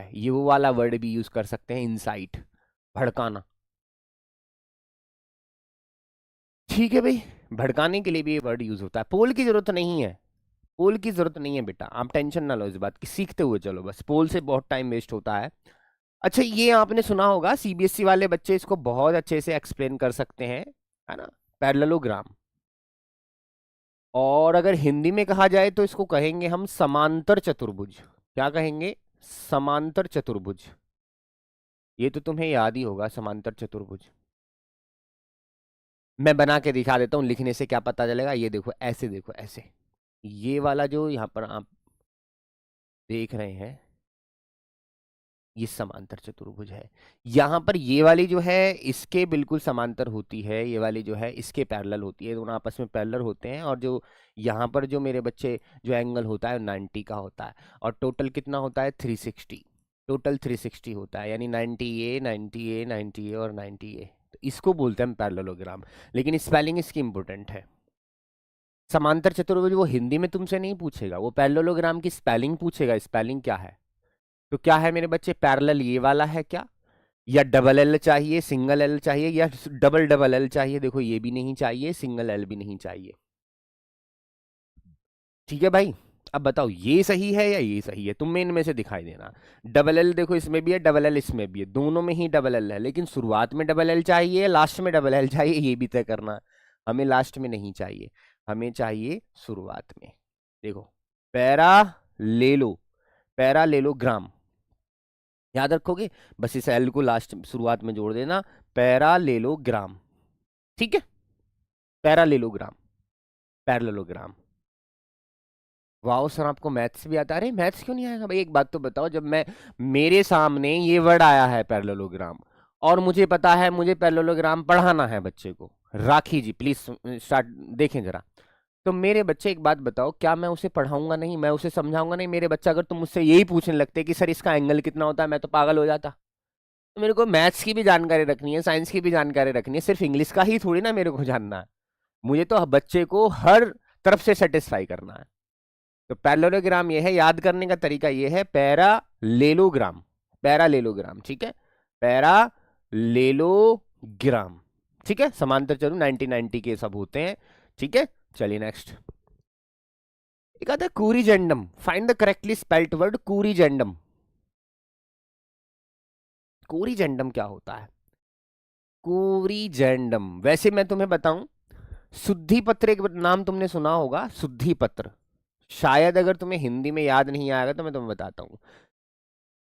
है, ये वो वाला वर्ड भी यूज कर सकते हैं, इंसाइट, भड़काना। ठीक है भाई, भड़काने के लिए भी ये वर्ड यूज होता है। पोल की जरूरत नहीं है, पोल की जरूरत नहीं है बेटा, आप टेंशन ना लो इस बात की, सीखते हुए चलो बस, पोल से बहुत टाइम वेस्ट होता है। अच्छा, ये आपने सुना होगा, सीबीएसई वाले बच्चे इसको बहुत अच्छे से एक्सप्लेन कर सकते हैं, है ना, पैरेललोग्राम। और अगर हिंदी में कहा जाए तो इसको कहेंगे हम समांतर चतुर्भुज। क्या कहेंगे? समांतर चतुर्भुज। ये तो तुम्हें याद ही होगा, समांतर चतुर्भुज। मैं बना के दिखा देता हूँ, लिखने से क्या पता चलेगा, ये देखो ऐसे, देखो ऐसे, ये वाला जो यहाँ पर आप देख रहे हैं, ये समांतर चतुर्भुज है। यहाँ पर ये वाली जो है इसके बिल्कुल समांतर होती है, ये वाली जो है इसके पैरेलल होती है, दोनों आपस में पैरेलल होते हैं। और जो यहाँ पर जो मेरे बच्चे जो एंगल होता है 90 का होता है, और टोटल कितना होता है 360, टोटल 360 होता है, यानी 90 ए 90 ए 90 ए और 90 ए, तो इसको बोलते हैं हम पैरेललोग्राम। लेकिन स्पेलिंग इसकी इंपॉर्टेंट है। समांतर चतुर्भुज वो हिंदी में तुमसे नहीं पूछेगा, वो पैरेललोग्राम की स्पेलिंग पूछेगा, स्पेलिंग क्या है। तो क्या है मेरे बच्चे, पैरेलल ये वाला है क्या, या डबल एल चाहिए, सिंगल एल चाहिए, या डबल डबल एल चाहिए? देखो ये भी नहीं चाहिए, सिंगल एल भी नहीं चाहिए। ठीक है भाई, अब बताओ ये सही है या ये सही है, तुम में इनमें से दिखाई देना। डबल एल देखो इसमें भी है, डबल एल इसमें भी है, दोनों में ही डबल एल है, लेकिन शुरुआत में डबल एल चाहिए, लास्ट में डबल एल चाहिए, ये भी तय करना। हमें लास्ट में नहीं चाहिए, हमें चाहिए शुरुआत में। देखो, पैरा ले लो, पैरा ले लो ग्राम, याद रखोगे, बस इस एल को लास्ट शुरुआत में जोड़ देना, पैरालेलोग्राम। ठीक है, पैरालेलोग्राम, पैरेललोग्राम। वाह सर, आपको मैथ्स भी आता है? अरे मैथ्स क्यों नहीं आएगा भाई, एक बात तो बताओ, जब मैं, मेरे सामने ये वर्ड आया है पैरेललोग्राम, और मुझे पता है मुझे पैरेललोग्राम पढ़ाना है बच्चे को, राखी जी प्लीज स्टार्ट, देखें जरा, तो मेरे बच्चे एक बात बताओ, क्या मैं उसे पढ़ाऊंगा नहीं, मैं उसे समझाऊंगा नहीं? मेरे बच्चा अगर तुम मुझसे यही पूछने लगते कि सर इसका एंगल कितना होता है, मैं तो पागल हो जाता। तो मेरे को मैथ्स की भी जानकारी रखनी है, साइंस की भी जानकारी रखनी है, सिर्फ इंग्लिश का ही थोड़ी ना मेरे को जानना है, मुझे तो बच्चे को हर तरफ से सेटिस्फाई करना है। तो पैरेललोग्राम ये है, याद करने का तरीका ये है, पैरालेलोग्राम, पैरालेलोग्राम, ठीक है, पैरालेलोग्राम, ठीक है। समांतर चतुर्भुज 90 के सब होते हैं, ठीक है। चलिए नेक्स्ट, एक आता है corrigendum, find the correctly spelt word corrigendum. Corrigendum क्या होता है? कूरीजेंडम, वैसे मैं तुम्हें बताऊं, शुद्धि पत्र एक नाम तुमने सुना होगा, शुद्धि पत्र, शायद अगर तुम्हें हिंदी में याद नहीं आएगा तो मैं तुम्हें बताता हूँ।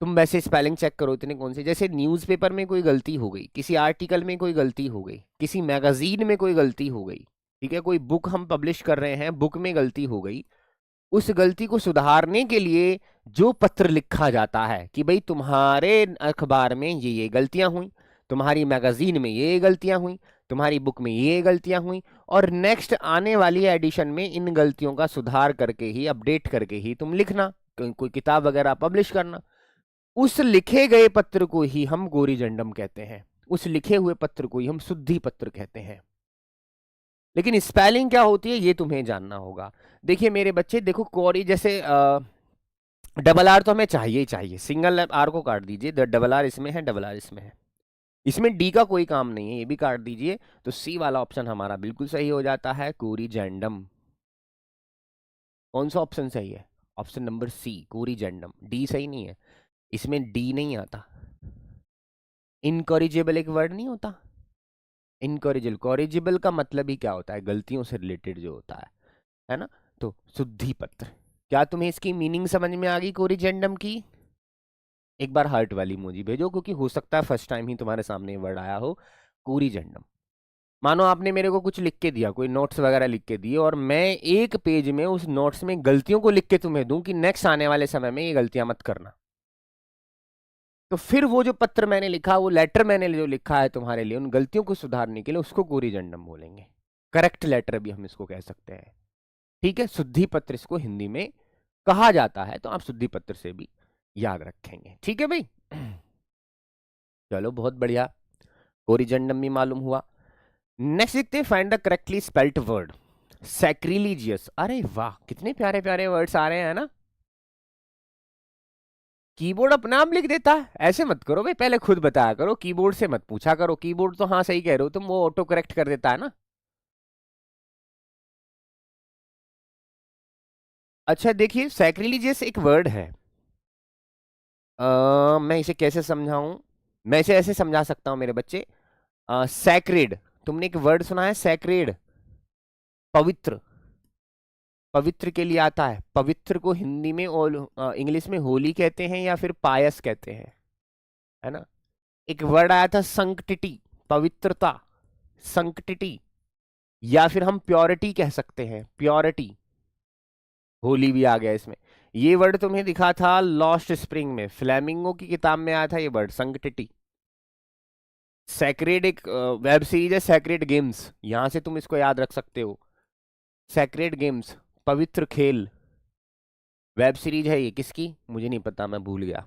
तुम वैसे स्पेलिंग चेक करो इतने कौन से, जैसे न्यूज़पेपर में कोई गलती हो गई, किसी आर्टिकल में कोई गलती हो गई, किसी मैगजीन में कोई गलती हो गई, ठीक है, कोई बुक हम पब्लिश कर रहे हैं, बुक में गलती हो गई, उस गलती को सुधारने के लिए जो पत्र लिखा जाता है कि भाई तुम्हारे अखबार में ये गलतियां हुई, तुम्हारी मैगजीन में ये गलतियां हुई, तुम्हारी बुक में ये गलतियां हुई, और नेक्स्ट आने वाली एडिशन में इन गलतियों का सुधार करके ही, अपडेट करके ही तुम लिखना, कोई किताब वगैरह पब्लिश करना, उस लिखे गए पत्र को ही हम गोरीजंडम कहते हैं, उस लिखे हुए पत्र को ही हम शुद्धि पत्र कहते हैं। लेकिन स्पेलिंग क्या होती है ये तुम्हें जानना होगा। देखिए मेरे बच्चे, देखो कोरी जैसे डबल आर तो हमें चाहिए ही चाहिए, सिंगल आर को काट दीजिए, डबल आर इसमें है, डबल आर इसमें है, इसमें डी का कोई काम नहीं है, ये भी काट दीजिए, तो सी वाला ऑप्शन हमारा बिल्कुल सही हो जाता है, कोरीजेंडम। कौन सा ऑप्शन सही है? ऑप्शन नंबर सी, कोरीजेंडम, डी सही नहीं है, इसमें डी नहीं आता। इनकॉरिजेबल एक वर्ड नहीं होता, इनकॉरिजिबल, कॉरिजिबल का मतलब ही क्या होता है, गलतियों से रिलेटेड जो होता है ना। तो शुद्धि पत्र, क्या तुम्हें इसकी मीनिंग समझ में आ गई कोरिजेंडम की? एक बार हार्ट वाली इमोजी भेजो, क्योंकि हो सकता है फर्स्ट टाइम ही तुम्हारे सामने वर्ड आया हो, कोरिजेंडम। मानो आपने मेरे को कुछ लिख के दिया, कोई नोट्स वगैरह लिख के दिए, और मैं एक पेज में उस नोट्स में गलतियों को लिख के तुम्हें दूं कि नेक्स्ट आने वाले समय में ये गलतियां मत करना, तो फिर वो जो पत्र मैंने लिखा, वो लेटर मैंने जो लिखा है तुम्हारे लिए, उन गलतियों को सुधारने के लिए, उसको कोरिजेंडम बोलेंगे, करेक्ट लेटर भी हम इसको कह सकते हैं। ठीक है, शुद्धि पत्र इसको हिंदी में कहा जाता है, तो आप शुद्धि पत्र से भी याद रखेंगे। ठीक है भाई, चलो बहुत बढ़िया, कोरिजेंडम भी मालूम हुआ। नेक्स्ट देखते हैं, find the correctly spelt word, sacrilegious. अरे वाह, कितने प्यारे प्यारे वर्ड्स आ रहे हैं ना। कीबोर्ड अपने आप लिख देता है? ऐसे मत करो भाई, पहले खुद बताया करो, कीबोर्ड से मत पूछा करो। कीबोर्ड तो हाँ सही कह रहे हो तुम, वो ऑटो करेक्ट कर देता है ना। अच्छा देखिए, सैक्रिलीजियस एक वर्ड है। मैं इसे कैसे समझाऊं? मैं इसे ऐसे समझा सकता हूं मेरे बच्चे। सैक्रेड, तुमने एक वर्ड सुना है सैक्रेड? पवित्र। पवित्र के लिए आता है। पवित्र को हिंदी में और इंग्लिश में होली कहते हैं या फिर पायस कहते हैं, है ना। एक वर्ड आया था संक्टिटी, पवित्रता, संक्टिटी। या फिर हम प्योरिटी कह सकते हैं, प्योरिटी। होली भी आ गया इसमें। ये वर्ड तुम्हें दिखा था लॉस्ट स्प्रिंग में, फ्लेमिंगो की किताब में आया था ये वर्ड संक्टिटी। सैक्रेड एक वेब सीरीज है, सैक्रेड गेम्स, यहां से तुम इसको याद रख सकते हो। सैक्रेड गेम्स, पवित्र खेल, वेब सीरीज है ये। किसकी मुझे नहीं पता, मैं भूल गया।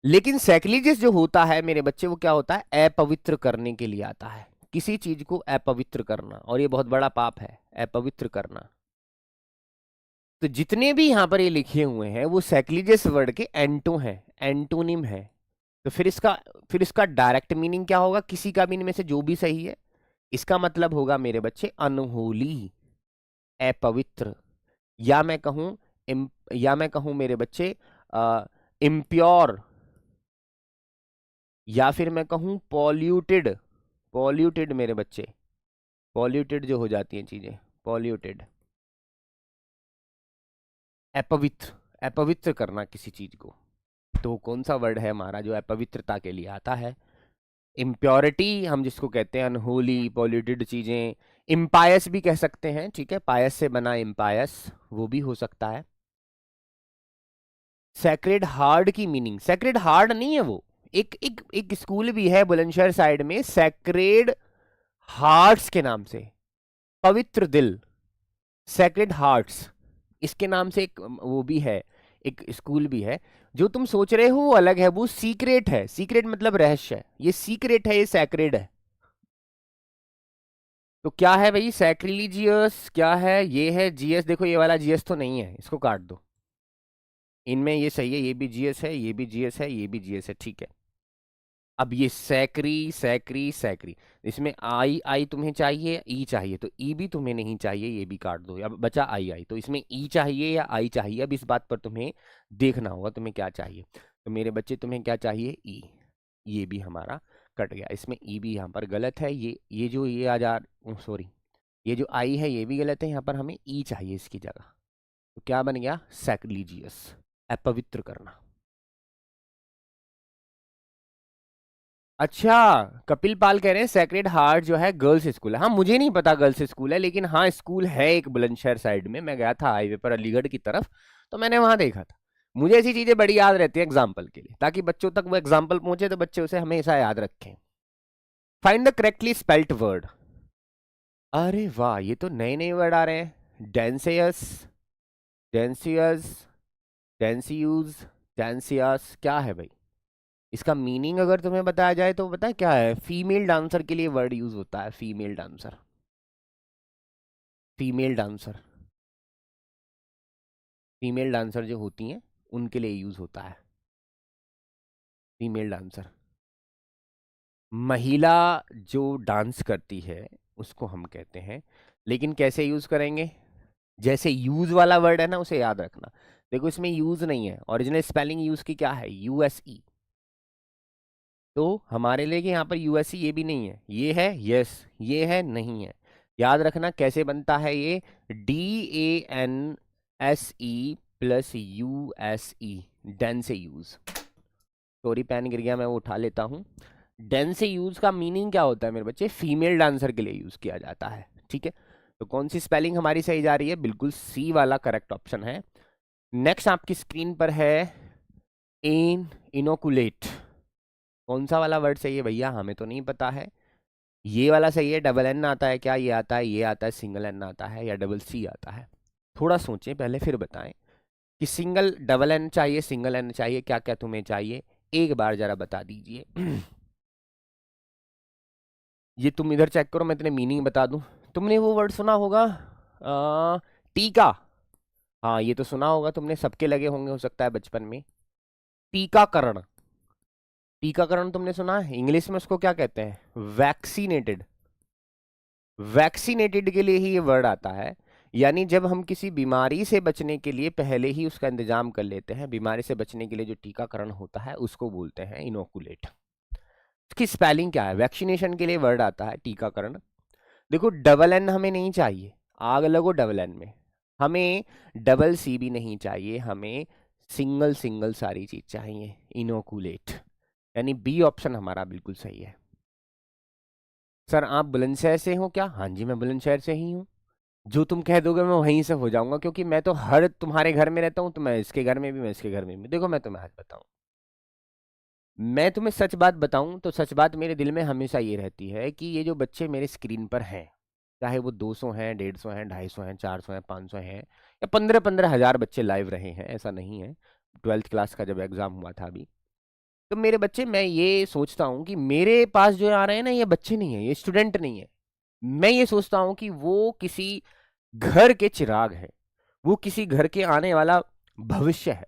लेकिन सैक्रिलीजियस जो होता है मेरे बच्चे, वो क्या होता है? अपवित्र करने के लिए आता है, किसी चीज को अपवित्र करना, और ये बहुत बड़ा पाप है, अपवित्र करना। तो जितने भी यहां पर ये लिखे हुए हैं वो सैक्रिलीजियस वर्ड के एंटो हैं, एंटोनिम है। तो फिर इसका डायरेक्ट मीनिंग क्या होगा? किसी का भी इनमें से जो भी सही है। इसका मतलब होगा मेरे बच्चे अनहोली, अपवित्र। या मैं कहूं या मैं कहूं मेरे बच्चे इम्प्योर, या फिर मैं कहूं पॉल्यूटेड। पॉल्यूटेड मेरे बच्चे, पॉल्यूटेड जो हो जाती हैं चीजें, पॉल्यूटेड। अपवित्र, अपवित्र करना किसी चीज को। तो कौन सा वर्ड है हमारा जो अपवित्रता के लिए आता है? इम्प्योरिटी हम जिसको कहते हैं, अनहोली, पॉल्यूटेड चीजें। इम्पायस भी कह सकते हैं, ठीक है, पायस से बना इम्पायस, वो भी हो सकता है। सैक्रेड हार्ट की मीनिंग, सैक्रेड हार्ट नहीं है वो, एक एक एक स्कूल भी है बुलंदशहर साइड में, सैक्रेड हार्ट्स के नाम से, पवित्र दिल, सैक्रेड हार्ट्स, इसके नाम से एक वो भी है, एक स्कूल भी है। जो तुम सोच रहे हो वो अलग है, वो सीक्रेट है। सीक्रेट मतलब रहस्य है, ये सीक्रेट है, ये सैक्रेड है। तो क्या है भाई सैक्रिलीजियस? क्या है ये? है जीएस। देखो ये वाला जीएस तो नहीं है, इसको काट दो। इनमें ये सही है, ये भी जीएस है, ये भी जीएस है, ये भी जीएस है, ठीक है। अब ये सैक्री सैक्री सैक्री, इसमें आई आई तुम्हें चाहिए, ई चाहिए, तो ई भी तुम्हें नहीं चाहिए, ये भी काट दो। अब बचा आई आई, तो इसमें ई चाहिए या आई चाहिए? अब इस बात पर तुम्हें देखना होगा तुम्हें क्या चाहिए। तो मेरे बच्चे तुम्हें क्या चाहिए? ई। ये भी हमारा कट गया, इसमें ई भी यहाँ पर गलत है। ये जो ये आ जा, सॉरी, ये जो आई है ये भी गलत है, यहाँ पर हमें ई चाहिए इसकी जगह। तो क्या बन गया? सैक्रिलीजियस, अपवित्र करना। अच्छा, कपिल पाल कह रहे हैं सैक्रेड हार्ट जो है गर्ल्स स्कूल है। हाँ मुझे नहीं पता गर्ल्स स्कूल है, लेकिन हाँ स्कूल है एक बुलंदशहर साइड में। मैं गया था हाईवे पर अलीगढ़ की तरफ, तो मैंने वहां देखा था। मुझे ऐसी चीजें बड़ी याद रहती हैं एग्जाम्पल के लिए, ताकि बच्चों तक वो एग्जाम्पल पहुंचे तो बच्चे उसे हमेशा याद रखें। Find the correctly spelt word. अरे वाह, ये तो नए नए वर्ड आ रहे हैं। डेंसियस, डेंसियस, डेंसियूज, डेंसियस, क्या है भाई इसका मीनिंग? अगर तुम्हें बताया जाए तो पता है क्या है? फीमेल डांसर के लिए वर्ड यूज होता है, female dancer, female dancer, female dancer जो होती हैं उनके लिए यूज होता है फीमेल डांसर। महिला जो डांस करती है उसको हम कहते हैं, लेकिन कैसे यूज करेंगे? जैसे यूज वाला वर्ड है ना, उसे याद रखना। देखो इसमें यूज नहीं है, ओरिजिनल स्पेलिंग यूज की क्या है? यूएसई। तो हमारे लिए कि यहाँ पर यूएससी ये भी नहीं है, ये है यस, ये है नहीं है। याद रखना कैसे बनता है ये? DANSE प्लस USE, डेन से यूज। सॉरी पेन गिर गया, मैं वो उठा लेता हूँ। डेन से यूज का मीनिंग क्या होता है मेरे बच्चे? फीमेल डांसर के लिए यूज किया जाता है, ठीक है। तो कौन सी स्पेलिंग हमारी सही जा रही है? बिल्कुल सी वाला करेक्ट ऑप्शन है। नेक्स्ट आपकी स्क्रीन पर है इनोकुलेट। कौन सा वाला वर्ड सही है भैया? हमें तो नहीं पता है। ये वाला सही है, डबल एन आता है क्या? ये आता है, ये आता है, सिंगल एन आता है या डबल सी आता है? थोड़ा सोचें पहले फिर बताएं कि सिंगल डबल एन चाहिए, सिंगल एन चाहिए, क्या क्या तुम्हें चाहिए? एक बार जरा बता दीजिए। ये तुम इधर चेक करो, मैं तुम्हें मीनिंग बता दूं। तुमने वो वर्ड सुना होगा टीका। हाँ ये तो सुना होगा तुमने, सबके लगे होंगे हो सकता है बचपन में। टीकाकरण, टीकाकरण तुमने सुना है? इंग्लिश में उसको क्या कहते हैं? वैक्सीनेटेड। वैक्सीनेटेड के लिए ही ये वर्ड आता है। यानी जब हम किसी बीमारी से बचने के लिए पहले ही उसका इंतजाम कर लेते हैं, बीमारी से बचने के लिए जो टीकाकरण होता है उसको बोलते हैं इनोकुलेट। इसकी स्पेलिंग क्या है? वैक्सीनेशन के लिए वर्ड आता है टीकाकरण। देखो डबल एन हमें नहीं चाहिए, आग लगो डबल एन में। हमें डबल सी भी नहीं चाहिए, हमें सिंगल सिंगल सारी चीज चाहिए, इनोकुलेट। यानी बी ऑप्शन हमारा बिल्कुल सही है। सर आप बुलंदशहर से हो क्या? हाँ जी मैं बुलंदशहर से ही हूँ। जो तुम कह दोगे मैं वहीं से हो जाऊंगा, क्योंकि मैं तो हर तुम्हारे घर में रहता हूँ, तो मैं इसके घर में भी, मैं इसके घर में भी। देखो मैं तुम्हें आज बताऊं, मैं तुम्हें सच बात बताऊं तो सच बात मेरे दिल में हमेशा ये रहती है कि ये जो बच्चे मेरे स्क्रीन पर हैं, चाहे वो 200 हैं, 150 हैं, 250 हैं, 400 हैं, 500 हैं, या 15-15 हज़ार बच्चे लाइव रहे हैं, ऐसा नहीं है। 12th क्लास का जब एग्जाम हुआ था अभी, तो मेरे बच्चे, मैं ये सोचता हूँ कि मेरे पास जो आ रहे हैं ना, ये बच्चे नहीं है, ये स्टूडेंट नहीं है। मैं ये सोचता हूँ कि वो किसी घर के चिराग है, वो किसी घर के आने वाला भविष्य है,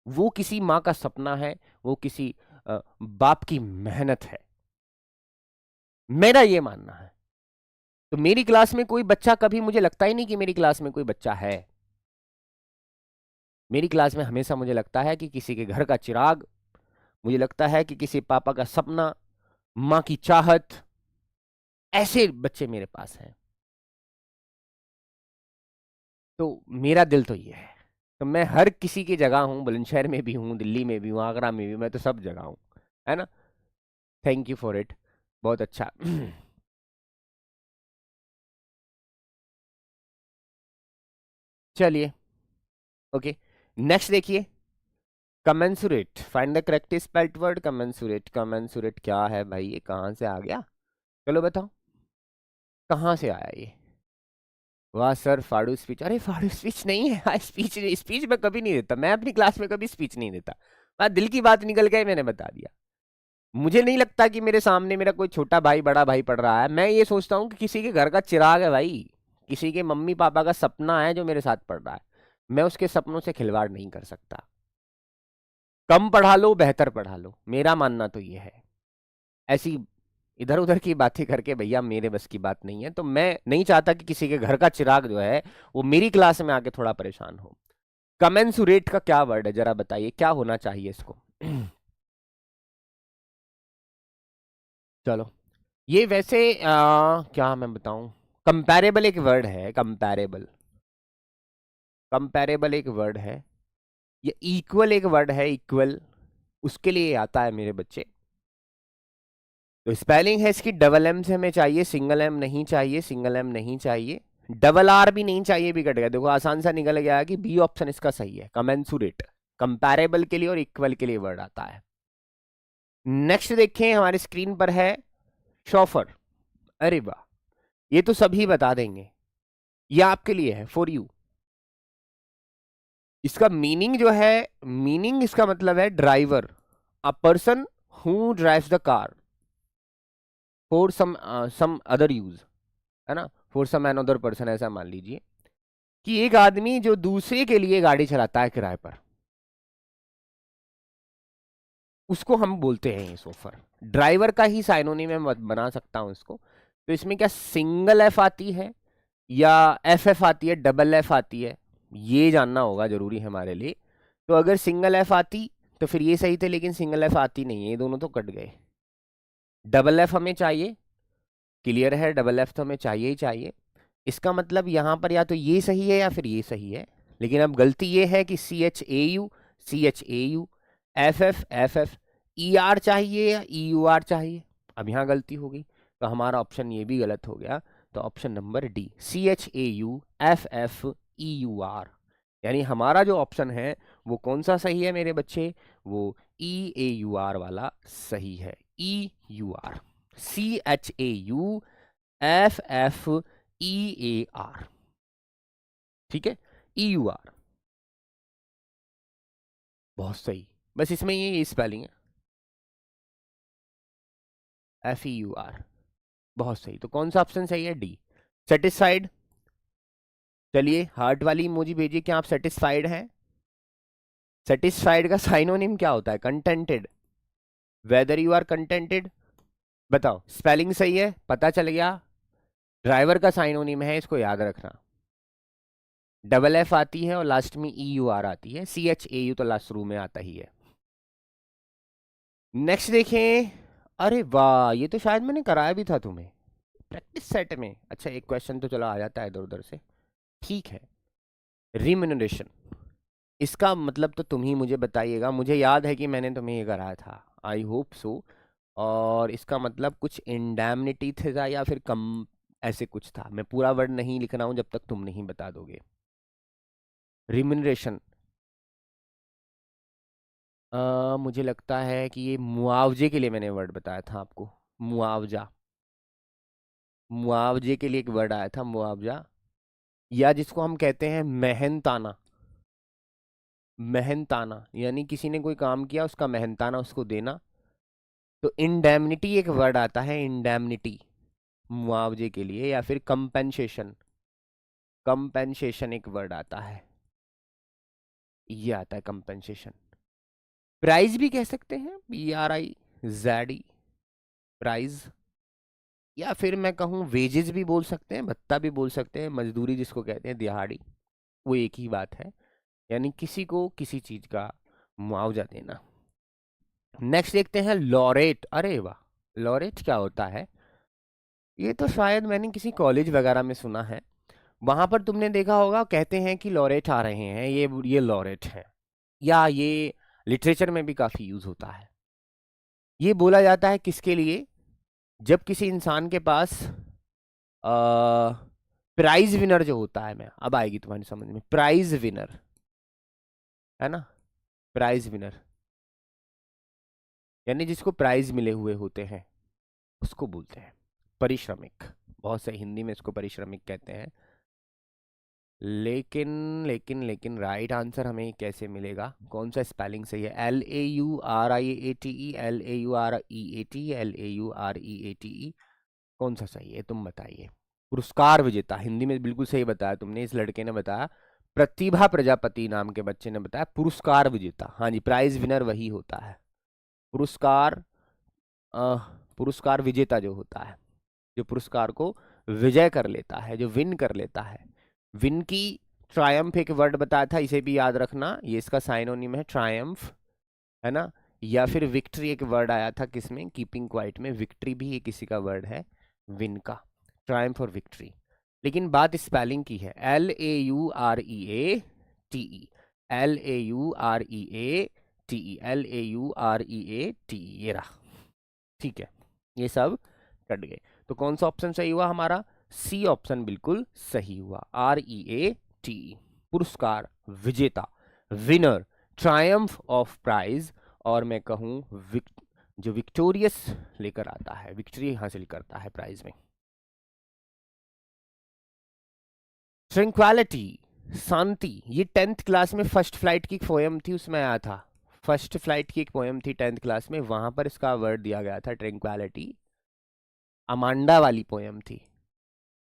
वो किसी माँ का सपना है, वो किसी बाप की मेहनत है। मेरा ये मानना है। तो मेरी क्लास में कोई बच्चा, कभी मुझे लगता ही नहीं कि मेरी क्लास में कोई बच्चा है। मेरी क्लास में हमेशा मुझे लगता है कि किसी के घर का चिराग, मुझे लगता है कि किसी पापा का सपना, माँ की चाहत, ऐसे बच्चे मेरे पास हैं। तो मेरा दिल तो ये है। तो मैं हर किसी की जगह हूँ, बुलंदशहर में भी हूँ, दिल्ली में भी हूँ, आगरा में भी, मैं तो सब जगह हूँ, है ना। थैंक यू फॉर इट, बहुत अच्छा। चलिए, ओके, नेक्स्ट देखिए। Commensurate, find the correct spelt word commensurate. Commensurate क्या है भाई? ये कहाँ से आ गया? चलो बताओ, कहाँ से आया ये? वाह सर, फाड़ू स्पीच। अरे फाड़ू स्पीच नहीं है, हाँ स्पीच, स्पीच मैं कभी नहीं देता, मैं अपनी क्लास में कभी स्पीच नहीं देता। बात दिल की बात निकल गई, मैंने बता दिया। मुझे नहीं लगता कि मेरे सामने मेरा कोई छोटा भाई बड़ा भाई पढ़ रहा है। मैं ये सोचता हूँ कि किसी के घर का चिराग है भाई, किसी के मम्मी पापा का सपना है जो मेरे साथ पढ़ रहा है। मैं उसके सपनों से खिलवाड़ नहीं कर सकता। कम पढ़ा लो, बेहतर पढ़ा लो, मेरा मानना तो ये है। ऐसी इधर उधर की बातें करके भैया मेरे बस की बात नहीं है। तो मैं नहीं चाहता कि किसी के घर का चिराग जो है वो मेरी क्लास में आके थोड़ा परेशान हो। कमेंसुरेट का क्या वर्ड है, जरा बताइए क्या होना चाहिए इसको? चलो, ये वैसे क्या मैं बताऊं, कंपैरेबल एक वर्ड है, कंपैरेबल। कंपैरेबल एक वर्ड है। ये इक्वल एक वर्ड है, इक्वल, उसके लिए आता है मेरे बच्चे। तो स्पेलिंग है इसकी, डबल एम से हमें चाहिए, सिंगल एम नहीं चाहिए, सिंगल एम नहीं चाहिए, डबल आर भी नहीं चाहिए, भी कट गया। देखो आसान सा निकल गया कि बी ऑप्शन इसका सही है, कमेंसुरेट। कंपैरेबल के लिए और इक्वल के लिए वर्ड आता है। नेक्स्ट देखें, हमारी स्क्रीन पर है शॉफर। अरे वाह, ये तो सभी बता देंगे, ये आपके लिए है, फॉर यू। इसका मीनिंग जो है, मीनिंग इसका मतलब है driver, a person who drives the car for some other use, है ना, फॉर सम अनदर पर्सन, ऐसा मान लीजिए कि एक आदमी जो दूसरे के लिए गाड़ी चलाता है किराए पर, उसको हम बोलते हैं ये सोफर। ड्राइवर का ही साइनोनिम मैं बना सकता हूं इसको। तो इसमें क्या सिंगल एफ आती है या एफ एफ आती है, डबल एफ आती है, ये जानना होगा, जरूरी है हमारे लिए। तो अगर सिंगल एफ आती तो फिर ये सही थे, लेकिन सिंगल एफ आती नहीं है, ये दोनों तो कट गए। डबल एफ हमें चाहिए, क्लियर है, डबल एफ तो हमें चाहिए ही चाहिए। इसका मतलब यहाँ पर या तो ये सही है या फिर ये सही है। लेकिन अब गलती ये है कि C H A U, C H A U, F F F F, E R चाहिए या ई यू आर चाहिए। अब यहाँ गलती हो गई, तो हमारा ऑप्शन ये भी गलत हो गया। तो option number D, C H A U F F E U R, यानी हमारा जो ऑप्शन है वो कौन सा सही है मेरे बच्चे? वो ई ए यू आर वाला सही है, E U R, C H A U F F E A R, ठीक है, ई यू आर, बहुत सही। बस इसमें ये स्पेलिंग है, एफ ई यू आर, बहुत सही। तो कौन सा ऑप्शन सही है? D, satisfied. चलिए हार्ट वाली इमोजी भेजिए, क्या आप सेटिस्फाइड हैं? सेटिस्फाइड का साइनोनिम क्या होता है? Contented. Whether you are contented, बताओ। स्पेलिंग सही है, पता चल गया। ड्राइवर का साइनोनिम है, इसको याद रखना। डबल एफ आती है और लास्ट में ई यू आर आती है, सी एच ए यू तो लास्ट रू में आता ही है। नेक्स्ट देखें। अरे वाह, ये तो शायद मैंने कराया भी था तुम्हें प्रैक्टिस सेट में। अच्छा, एक क्वेश्चन तो चलो आ जाता है इधर उधर से, ठीक है। रिम्यूनरेशन, इसका मतलब तो तुम ही मुझे बताइएगा। मुझे याद है कि मैंने तुम्हें ये कराया था, आई होप सो। और इसका मतलब कुछ इंडैमनिटी था या फिर कम, ऐसे कुछ था। मैं पूरा वर्ड नहीं लिख रहा हूं जब तक तुम नहीं बता दोगे। रिम्यूनरेशन, मुझे लगता है कि ये मुआवजे के लिए मैंने वर्ड बताया था आपको। मुआवजा, मुआवजे के लिए एक वर्ड आया था, मुआवजा। या जिसको हम कहते हैं मेहनताना। मेहनताना यानी किसी ने कोई काम किया, उसका मेहनताना उसको देना। तो इंडेमनिटी एक वर्ड आता है, इंडेमनिटी, मुआवजे के लिए। या फिर कंपेंसेशन, कंपेंसेशन एक वर्ड आता है, ये आता है कंपेंसेशन। प्राइज भी कह सकते हैं, PRIZ, प्राइज। या फिर मैं कहूँ वेजेस भी बोल सकते हैं, भत्ता भी बोल सकते हैं, मजदूरी जिसको कहते हैं, दिहाड़ी, वो एक ही बात है। यानी किसी को किसी चीज का मुआवजा देना। नेक्स्ट देखते हैं लॉरेट। अरे वाह, लॉरेट क्या होता है? ये तो शायद मैंने किसी कॉलेज वगैरह में सुना है। वहां पर तुमने देखा होगा, कहते हैं कि लॉरेट आ रहे हैं, ये लॉरेट हैं। या ये लिटरेचर में भी काफी यूज होता है। ये बोला जाता है किसके लिए? जब किसी इंसान के पास प्राइज विनर जो होता है, मैं अब आएगी तुम्हारी समझ में, प्राइज विनर है ना, प्राइज विनर यानी जिसको प्राइज मिले हुए होते हैं, उसको बोलते हैं परिश्रमिक। बहुत से हिंदी में इसको परिश्रमिक कहते हैं। लेकिन लेकिन राइट आंसर हमें कैसे मिलेगा? कौन सा स्पेलिंग सही है? LAURIATE, LAUREAT, LAUREATE, कौन सा सही है तुम बताइए। पुरस्कार विजेता, हिंदी में बिल्कुल सही बताया तुमने, इस लड़के ने बताया। प्रतिभा प्रजापति नाम के बच्चे ने बताया पुरस्कार विजेता। हाँ जी, प्राइज विनर वही होता है। पुरस्कार, अ, पुरस्कार विजेता जो होता है, जो पुरस्कार को विजय कर लेता है, जो विन कर लेता है। विन की ट्रायम्फ एक वर्ड बताया था, इसे भी याद रखना, ये इसका साइनोनिम है ट्रायम्फ, है ना। या फिर विक्ट्री एक वर्ड आया था किसमें, कीपिंग क्वाइट में, विक्ट्री भी ये किसी का वर्ड है, विन का। ट्रायम्फ और विक्ट्री। लेकिन बात स्पेलिंग की है, LAUREATE, LAUREATE, LAUREATE, ये रहा, ठीक है। ये सब कट गए। तो कौन सा ऑप्शन सही हुआ हमारा? सी ऑप्शन बिल्कुल सही हुआ, REATE, पुरस्कार विजेता, विनर, ट्रायम्फ ऑफ प्राइज। और मैं कहूं जो विक्टोरियस लेकर आता है, विक्ट्री हासिल करता है प्राइज में। ट्रैंक्विलिटी, शांति, ये 10th क्लास में फर्स्ट फ्लाइट की पोएम थी, उसमें आया था। फर्स्ट फ्लाइट की एक पोएम थी 10th क्लास में, वहां पर इसका वर्ड दिया गया था ट्रैंक्विलिटी। अमांडा वाली पोएम थी,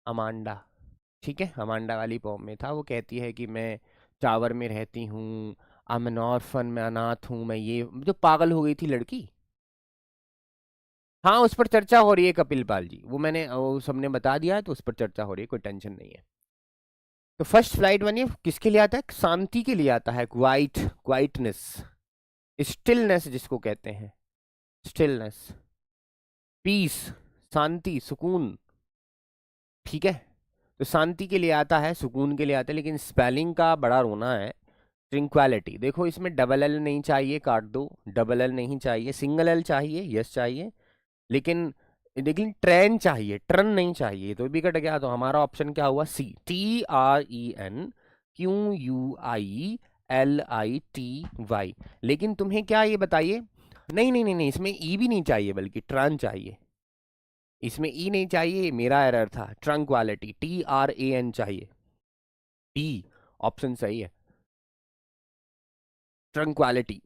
अमांडा, ठीक है। अमांडा वाली पोएम में था, वो कहती है कि मैं टावर में रहती हूँ, आई एम एन ऑर्फन, मैं अनाथ हूँ, मैं ये, जो पागल हो गई थी लड़की। हाँ, उस पर चर्चा हो रही है कपिल पाल जी, वो मैंने वो सबने बता दिया है, तो उस पर चर्चा हो रही है, कोई टेंशन नहीं है। तो फर्स्ट फ्लाइट बनिए किसके लिए आता है? शांति के लिए आता है, क्वाइट, क्वाइटनेस, स्टिलनेस जिसको कहते हैं, स्टिलनेस, पीस, शांति, सुकून, ठीक है। तो शांति के लिए आता है, सुकून के लिए आता है। लेकिन स्पेलिंग का बड़ा रोना है। ट्रिंक्वालिटी, देखो इसमें डबल एल नहीं चाहिए, काट दो। डबल एल नहीं चाहिए, सिंगल एल चाहिए, यस चाहिए। लेकिन लेकिन ट्रेन चाहिए, ट्रन नहीं चाहिए, तो भी कट गया। तो हमारा ऑप्शन क्या हुआ? सी, TRENQUILITY। लेकिन तुम्हें क्या ये बताइए, नहीं नहीं नहीं नहीं, इसमें ई भी नहीं चाहिए, बल्कि ट्रन चाहिए। इसमें ई नहीं चाहिए, मेरा एरर था। ट्रंक्वालिटी, TRAN चाहिए। डी ऑप्शन सही है, ट्रंक्वालिटी।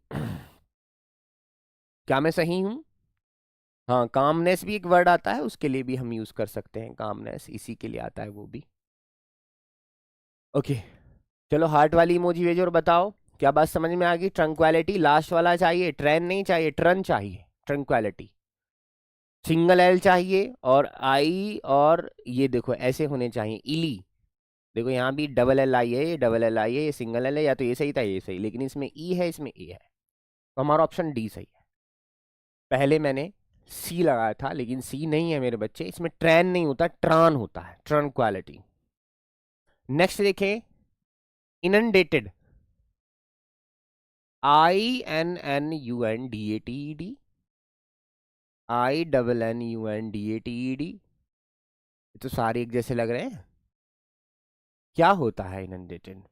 क्या मैं सही हूं? हाँ, कामनेस भी एक वर्ड आता है, उसके लिए भी हम यूज कर सकते हैं, कामनेस इसी के लिए आता है वो भी। ओके, चलो हार्ट वाली इमोजी भेजो और बताओ क्या बात समझ में आ गई? ट्रंक्वालिटी लास्ट वाला चाहिए, ट्रेन नहीं चाहिए, ट्रन चाहिए, ट्रंक्वालिटी। सिंगल एल चाहिए, और आई, और ये देखो ऐसे होने चाहिए, इली। देखो यहाँ भी डबल एल आई है, ये डबल एल आई है, ये सिंगल एल है, या तो ये सही था ये सही, लेकिन इसमें ई है, इसमें ए है, तो हमारा ऑप्शन डी सही है। पहले मैंने सी लगाया था, लेकिन सी नहीं है मेरे बच्चे, इसमें ट्रेन नहीं होता, ट्रान होता है, ट्रंक्वालिटी। नेक्स्ट देखें, इनंडेटेड, INNUNDATED, INNUNDATED, ये तो सारे एक जैसे लग रहे हैं। क्या होता है इनंडेटेड?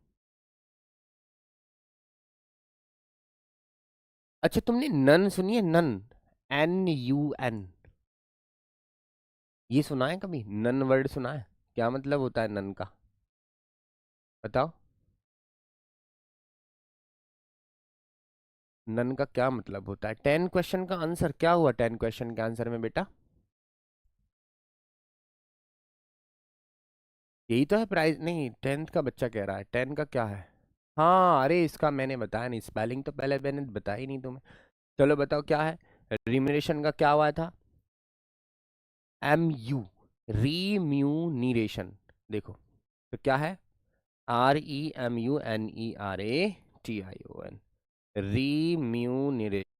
अच्छा, तुमने नन सुनी है? नन, NUN, ये सुना है कभी? नन वर्ड सुना है? क्या मतलब होता है नन का, बताओ। नन का क्या मतलब होता है? 10 क्वेश्चन का आंसर क्या हुआ? 10 क्वेश्चन के आंसर में बेटा यही तो है प्राइस। नहीं, 10th का बच्चा कह रहा है, 10 का क्या है? हाँ, अरे इसका मैंने बताया नहीं, स्पेलिंग तो पहले मैंने बताया ही नहीं तुम्हें। चलो बताओ क्या है। रिम्यूनरेशन का क्या हुआ था? MU, रीम्यूनिरेशन। देखो तो क्या है? REMUNERATION, रीम्यूनरेशन।